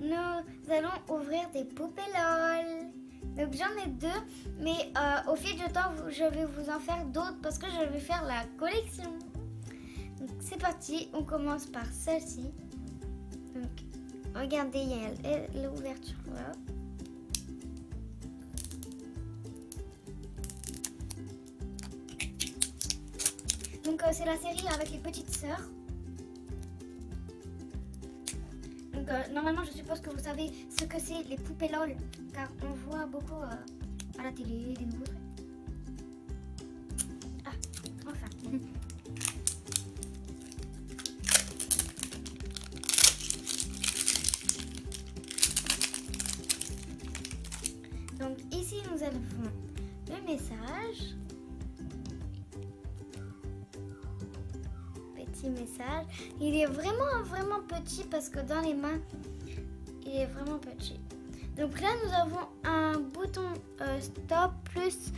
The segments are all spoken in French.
nous allons ouvrir des poupées LOL. Donc j'en ai deux, mais au fil du temps, je vais vous en faire d'autres parce que je vais faire la collection. Donc c'est parti, on commence par celle-ci. Donc regardez, il y a l'ouverture là. Donc c'est la série avec les petites sœurs. Donc normalement je suppose que vous savez ce que c'est les poupées LOL, car on voit beaucoup à la télé des nouveaux trucs. Ah, enfin. Donc ici nous avons le message. Message. Il est vraiment petit parce que dans les mains il est vraiment petit. Donc là nous avons un bouton stop plus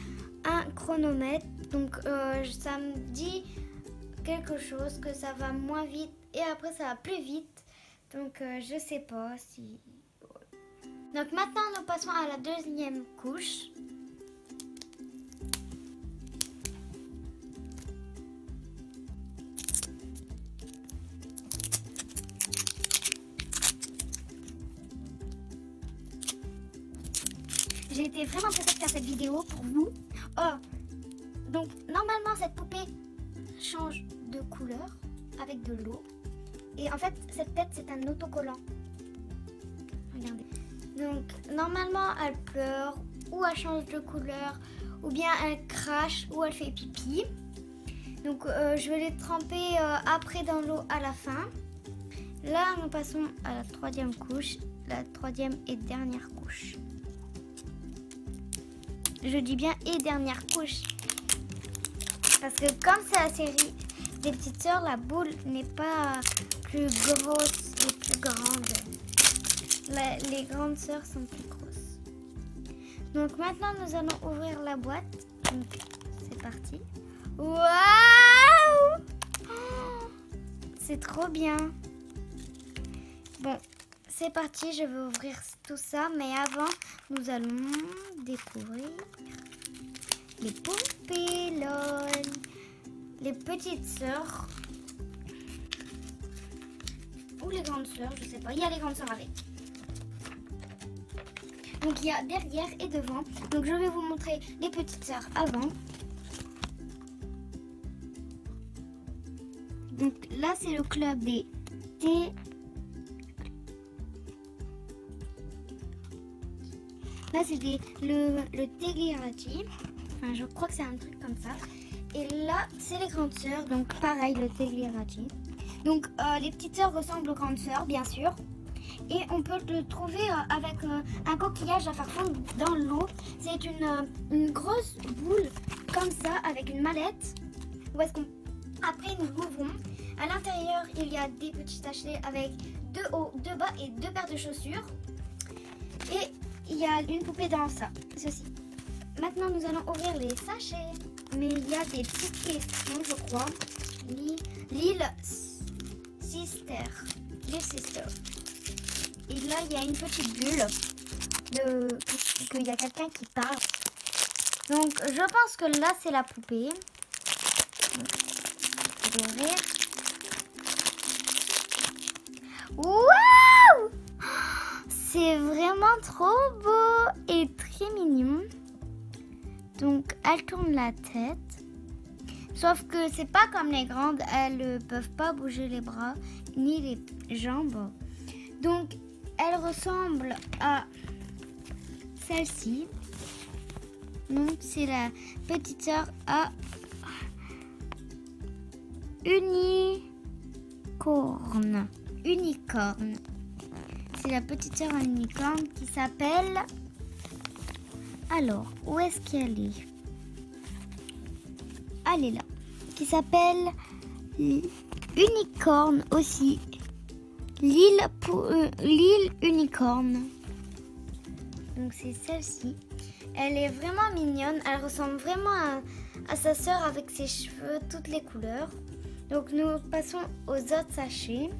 un chronomètre. Donc ça me dit quelque chose, que ça va moins vite et après ça va plus vite. Donc je sais pas si... Donc maintenant nous passons à la deuxième couche. J'ai été vraiment pressée de faire cette vidéo pour vous. Donc normalement cette poupée change de couleur avec de l'eau. Et en fait cette tête c'est un autocollant. Regardez. Donc normalement elle pleure ou elle change de couleur ou bien elle crache ou elle fait pipi. Donc je vais les tremper après dans l'eau à la fin. Là nous passons à la troisième couche, la troisième et dernière couche. Je dis bien et dernière couche. Parce que comme c'est la série des petites sœurs, la boule n'est pas plus grosse et plus grande. Les grandes sœurs sont plus grosses. Donc maintenant nous allons ouvrir la boîte. Donc c'est parti. Waouh! C'est trop bien. Bon, c'est parti, je vais ouvrir tout ça. Mais avant, nous allons découvrir les poupées LOL. Les petites sœurs. Ou les grandes sœurs, je sais pas. Il y a les grandes sœurs avec. Donc il y a derrière et devant. Donc je vais vous montrer les petites sœurs avant. Donc là c'est le club des T. Là c'est le Teglirati. Enfin je crois que c'est un truc comme ça. Et là c'est les grandes sœurs. Donc pareil le Teglirati. Donc les petites sœurs ressemblent aux grandes sœurs bien sûr. Et on peut le trouver avec un coquillage à faire fondre dans l'eau. C'est une grosse boule comme ça avec une mallette. Où est-ce qu'on... Après nous l'ouvrons. À l'intérieur il y a des petits sachets avec 2 hauts, 2 bas et 2 paires de chaussures. Et il y a une poupée dans ça, ceci. Maintenant nous allons ouvrir les sachets. Mais il y a des petites questions je crois. Lil Sister. Et là, il y a une petite bulle qu'il y a quelqu'un qui parle. Donc, je pense que là, c'est la poupée. Je vais ouvrir. Waouh! C'est vraiment trop beau et très mignon. Donc, elle tourne la tête. Sauf que c'est pas comme les grandes. Elles ne peuvent pas bouger les bras ni les jambes. Donc, elle ressemble à celle-ci. Donc, c'est la petite sœur à Unicorne. C'est la petite sœur à Unicorne qui s'appelle... Alors, où est-ce qu'elle est? Elle est là. Qui s'appelle Unicorne aussi. Lil Unicorne. Donc c'est celle-ci. Elle est vraiment mignonne. Elle ressemble vraiment à sa sœur avec ses cheveux, toutes les couleurs. Donc nous passons aux autres sachets.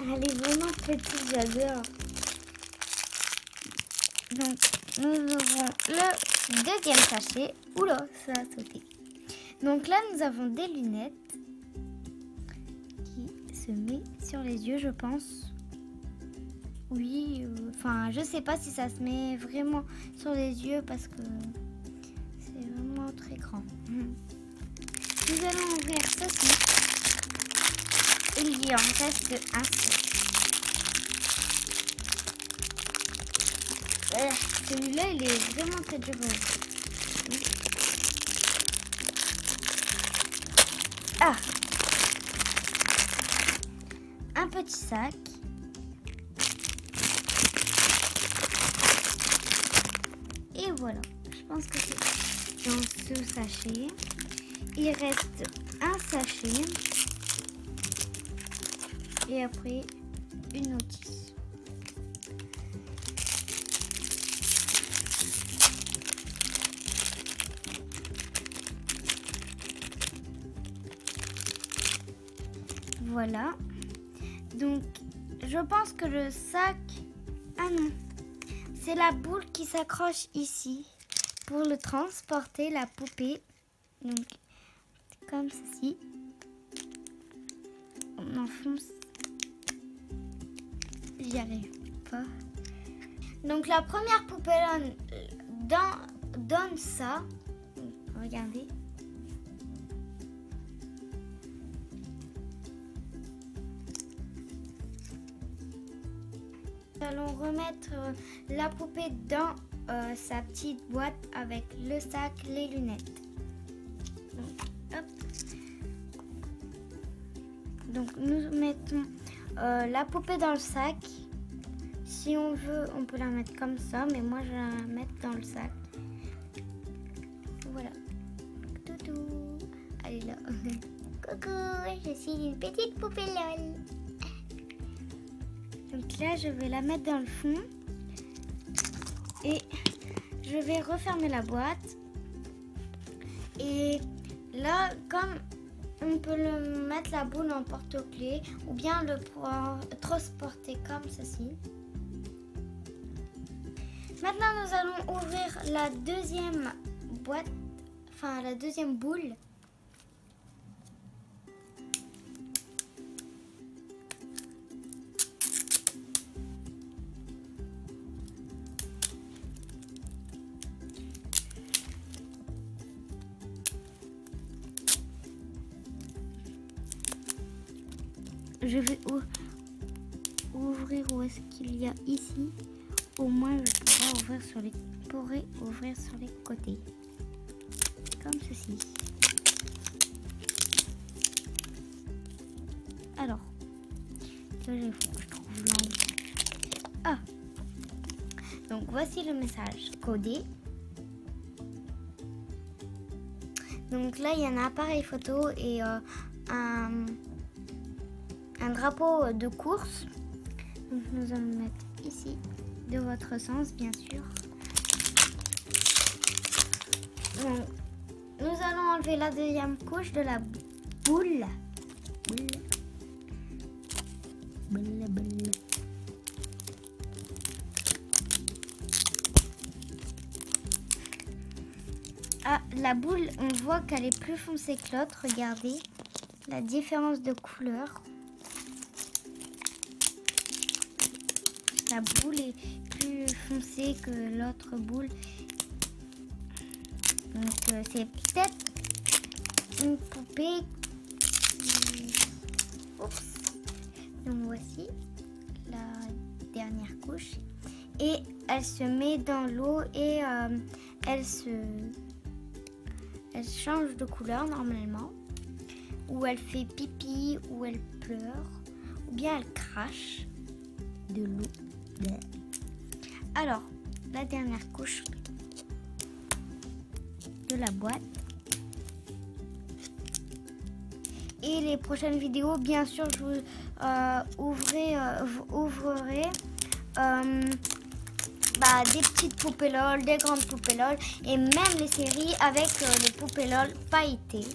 Elle est vraiment petite, j'adore. Donc, nous ouvrons le deuxième sachet. Oula, ça a sauté. Donc là, nous avons des lunettes qui se mettent sur les yeux, je pense. Oui, enfin, je sais pas si ça se met vraiment sur les yeux parce que c'est vraiment très grand. Nous allons ouvrir ceci. Il y en reste un seul. Celui-là, il est vraiment très dur. Ah! Un petit sac. Et voilà. Je pense que c'est dans ce sachet. Il reste un sachet. Et après, une notice. Voilà. Donc, je pense que le sac... Ah non. C'est la boule qui s'accroche ici pour le transporter, la poupée. Donc, comme ceci. On enfonce. J'y arrive pas. Donc, la première poupée donne ça. Regardez. Nous allons remettre la poupée dans sa petite boîte avec le sac, les lunettes. Donc, hop. Donc nous mettons la poupée dans le sac. Si on veut, on peut la mettre comme ça, mais moi je vais la mettre dans le sac. Voilà. Toutou. Elle est là. Coucou, je suis une petite poupée LOL. Donc là, je vais la mettre dans le fond et je vais refermer la boîte. Et là, comme on peut le mettre la boule en porte-clés ou bien le transporter comme ceci. Maintenant, nous allons ouvrir la deuxième boîte, enfin la deuxième boule. Je vais ouvrir où est-ce qu'il y a ici. Au moins, je pourrai ouvrir sur les côtés. Comme ceci. Alors, là, il faut que je trouve l'angle. Ah! Donc, voici le message codé. Donc là, il y a un appareil photo et un drapeau de course. Donc nous allons le mettre ici, de votre sens bien sûr. Donc, nous allons enlever la deuxième couche de la boule. Ah, la boule, on voit qu'elle est plus foncée que l'autre. Regardez la différence de couleur. La boule est plus foncée que l'autre boule. Donc c'est peut-être une poupée. Oups. Donc voici la dernière couche. Et elle se met dans l'eau et elle change de couleur normalement. Ou elle fait pipi, ou elle pleure, ou bien elle crache de l'eau. Alors, la dernière couche de la boîte. Et les prochaines vidéos, bien sûr, je vous ouvrirai des petites poupées LOL, des grandes poupées LOL et même les séries avec les poupées LOL pailletées.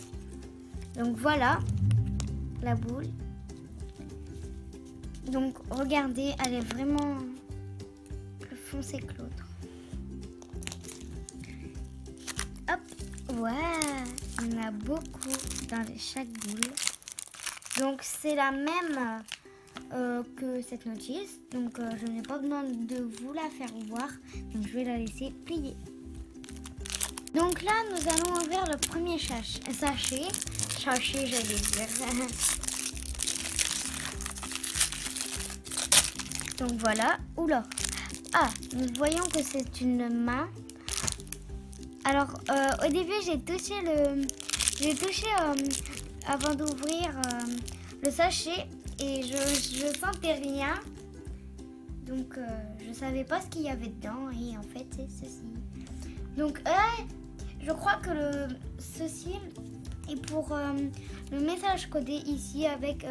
Donc voilà la boule. Donc regardez, elle est vraiment plus foncée que l'autre. Hop, ouais, il y en a beaucoup dans chaque boule. Donc c'est la même que cette notice. Donc je n'ai pas besoin de vous la faire voir. Donc je vais la laisser plier. Donc là, nous allons ouvrir le premier sachet, j'allais dire. Donc voilà, oula. Ah, nous voyons que c'est une main. Alors, au début, j'ai touché avant d'ouvrir le sachet et je sentais rien. Donc, je savais pas ce qu'il y avait dedans et en fait, c'est ceci. Donc, je crois que ceci est pour le message codé ici avec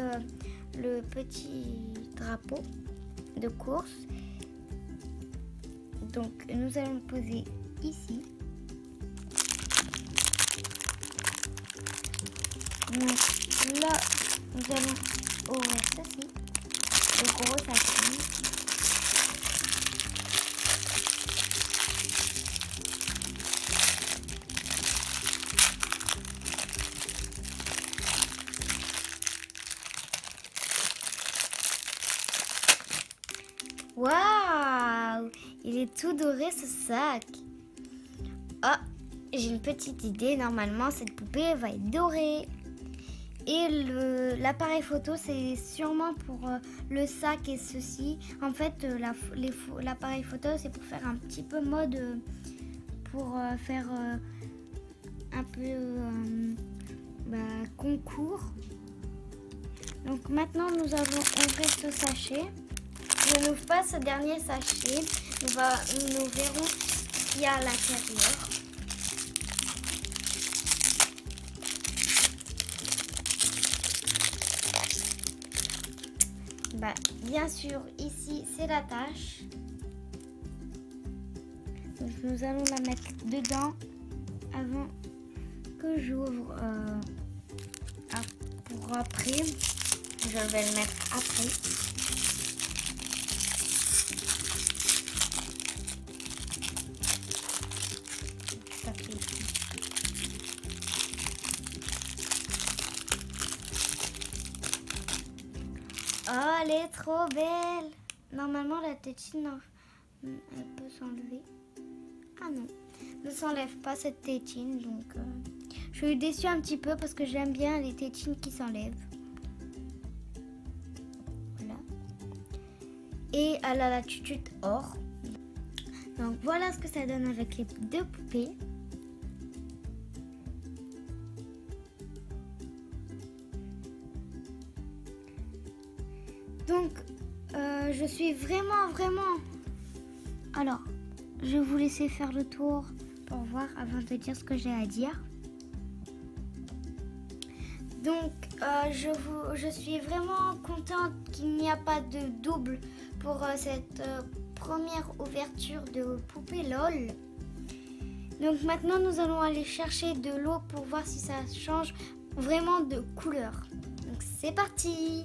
le petit drapeau de course. Donc, nous allons le poser ici. Donc, là, nous allons ouvrir ceci. Le gros sachet. Waouh! Il est tout doré ce sac. Ah, j'ai une petite idée. Normalement, cette poupée va être dorée. Et l'appareil photo, c'est sûrement pour le sac et ceci. En fait, l'appareil photo, c'est pour faire un petit peu mode, pour faire un peu concours. Donc maintenant, nous allons ouvrir ce sachet. Je n'ouvre pas ce dernier sachet. Nous verrons ce qu'il y a à l'intérieur. Bien sûr, ici, c'est la tâche. Donc, nous allons la mettre dedans avant que j'ouvre pour après. Je vais le mettre après. Ça fait ici. Oh, elle est trop belle. Normalement, la tétine, elle peut s'enlever. Ah non, ne s'enlève pas cette tétine. Donc, je suis déçue un petit peu parce que j'aime bien les tétines qui s'enlèvent. Voilà. Et elle a la tutute or. Donc, voilà ce que ça donne avec les deux poupées. Donc, je suis vraiment... Alors, je vais vous laisser faire le tour pour voir avant de dire ce que j'ai à dire. Donc, je suis vraiment contente qu'il n'y a pas de double pour cette première ouverture de poupée LOL. Donc maintenant, nous allons aller chercher de l'eau pour voir si ça change vraiment de couleur. Donc, c'est parti!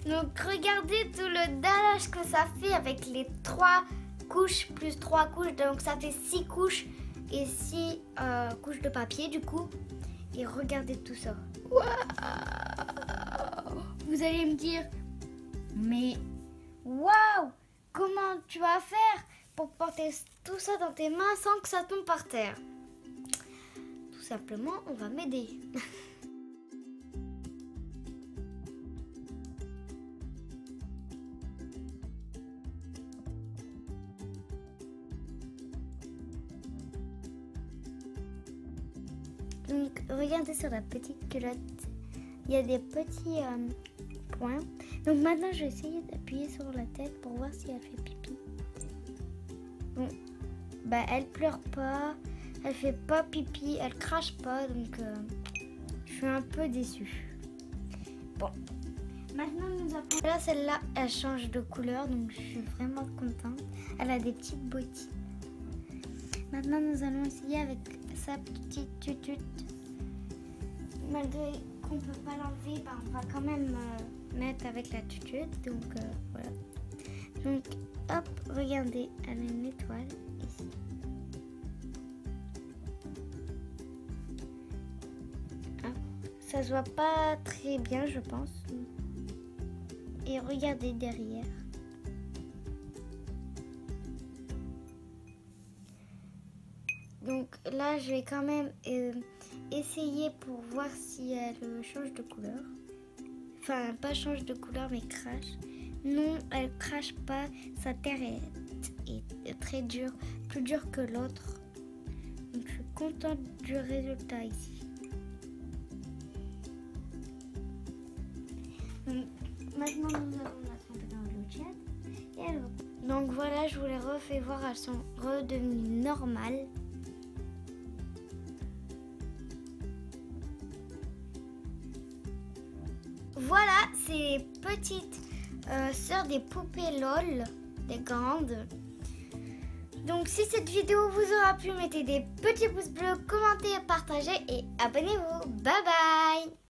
Donc regardez tout le dallage que ça fait avec les 3 couches plus 3 couches. Donc ça fait 6 couches et 6 couches de papier du coup. Et regardez tout ça. Waouh! Vous allez me dire, mais waouh! Comment tu vas faire pour porter tout ça dans tes mains sans que ça tombe par terre? Tout simplement, on va m'aider. Donc, regardez sur la petite culotte, il y a des petits points. Donc maintenant, je vais essayer d'appuyer sur la tête pour voir si elle fait pipi. Bon, elle pleure pas, elle fait pas pipi, elle crache pas, donc je suis un peu déçue. Bon, maintenant nous avons... Là, celle-là, elle change de couleur, donc je suis vraiment contente. Elle a des petites bottines. Maintenant, nous allons essayer avec sa petite tutute. Malgré qu'on ne peut pas l'enlever, on va quand même mettre avec l'attitude. Donc voilà. Donc hop, regardez, elle a une étoile ici. Hop. Ça se voit pas très bien, je pense. Et regardez derrière. Donc là, je vais quand même essayer pour voir si elle change de couleur. Enfin, pas change de couleur, mais crache. Non, elle crache pas. Sa terre est très dure, plus dure que l'autre. Donc je suis contente du résultat ici. Donc, maintenant, nous avons la trempée dans l'eau tiède. Et alors, donc voilà, je vous les refais voir, elles sont redevenues normales. Voilà, ces petites sœurs des poupées LOL, des grandes. Donc si cette vidéo vous aura plu, mettez des petits pouces bleus, commentez, partagez et abonnez-vous. Bye bye!